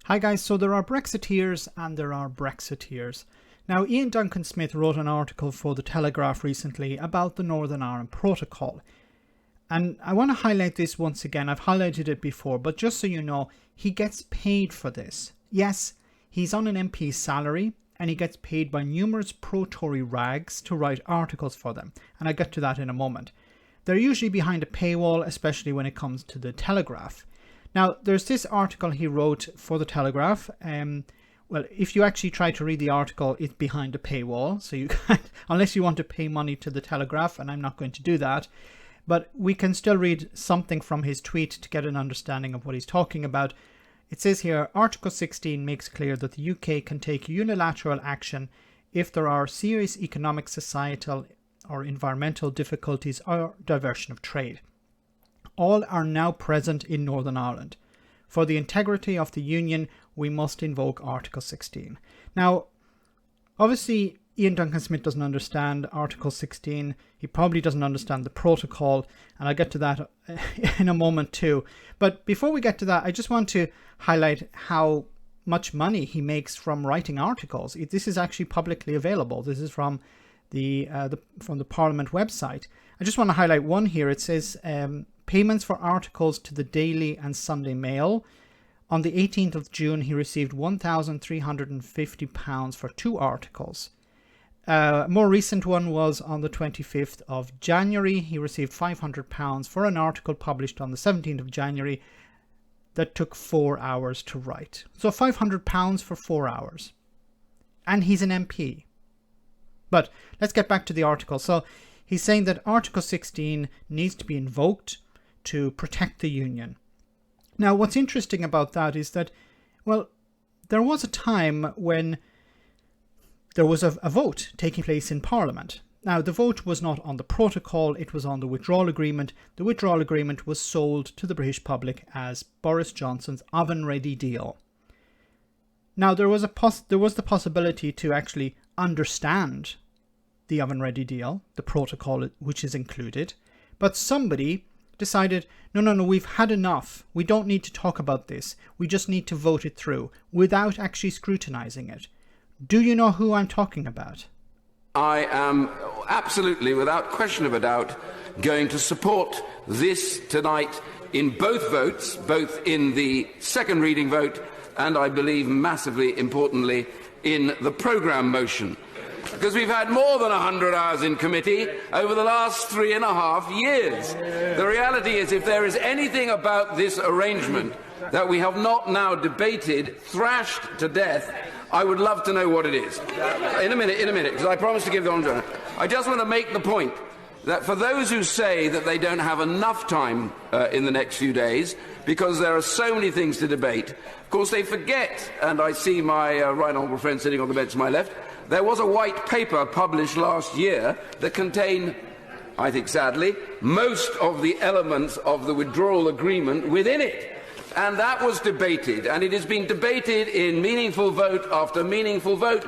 Hi guys, so there are Brexiteers and there are Brexiteers. Now, Iain Duncan Smith wrote an article for the Telegraph recently about the Northern Ireland Protocol. And I want to highlight this once again. I've highlighted it before, but just so you know, he gets paid for this. Yes, he's on an MP's salary and he gets paid by numerous pro-Tory rags to write articles for them. And I'll get to that in a moment. They're usually behind a paywall, especially when it comes to the Telegraph. Now, there's this article he wrote for the Telegraph. Well, if you actually try to read the article, it's behind a paywall. So you can't, unless you want to pay money to the Telegraph, and I'm not going to do that. But we can still read something from his tweet to get an understanding of what he's talking about. It says here, Article 16 makes clear that the UK can take unilateral action if there are serious economic, societal or environmental difficulties or diversion of trade. All are now present in Northern Ireland. For the integrity of the Union, we must invoke Article 16. Now, obviously, Iain Duncan Smith doesn't understand Article 16. He probably doesn't understand the protocol, and I'll get to that in a moment too. But before we get to that, I just want to highlight how much money he makes from writing articles. This is actually publicly available. This is from the Parliament website. I just want to highlight one here. It says payments for articles to the Daily and Sunday Mail. On the 18th of June, he received £1,350 for 2 articles. A more recent one was on the 25th of January. He received £500 for an article published on the 17th of January that took 4 hours to write. So £500 for 4 hours. And he's an MP. But let's get back to the article. So he's saying that Article 16 needs to be invoked to protect the Union. Now, what's interesting about that is that, well, there was a time when there was a vote taking place in Parliament. Now, the vote was not on the protocol, it was on the withdrawal agreement. The withdrawal agreement was sold to the British public as Boris Johnson's oven-ready deal. Now, there was the possibility to actually understand the oven-ready deal, the protocol which is included, but somebody decided, no, we've had enough. We don't need to talk about this. We just need to vote it through without actually scrutinizing it. Do you know who I'm talking about? I am absolutely, without question of a doubt, going to support this tonight in both votes, both in the second reading vote and, I believe, massively importantly, in the programme motion. Because we've had more than 100 hours in committee over the last 3.5 years. The reality is, if there is anything about this arrangement that we have not now debated, thrashed to death, I would love to know what it is. In a minute, because I promised to give the honour. I just want to make the point that for those who say that they don't have enough time in the next few days, because there are so many things to debate, of course they forget, and I see my right honourable friend sitting on the bench to my left, there was a white paper published last year that contained, I think sadly, most of the elements of the withdrawal agreement within it. And that was debated, and it has been debated in meaningful vote after meaningful vote.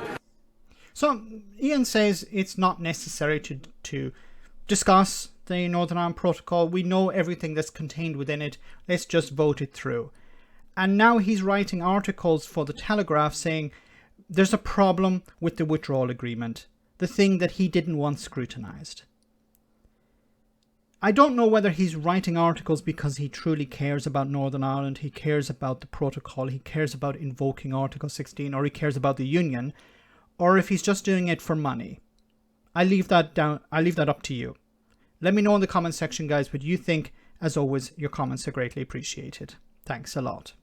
So Iain says it's not necessary to discuss the Northern Ireland Protocol. We know everything that's contained within it. Let's just vote it through. And now he's writing articles for the Telegraph saying there's a problem with the withdrawal agreement, the thing that he didn't want scrutinised. I don't know whether he's writing articles because he truly cares about Northern Ireland, he cares about the protocol, he cares about invoking Article 16, or he cares about the Union, or if he's just doing it for money. I leave that up to you. Let me know in the comment section, guys, what you think. As always, your comments are greatly appreciated. Thanks a lot.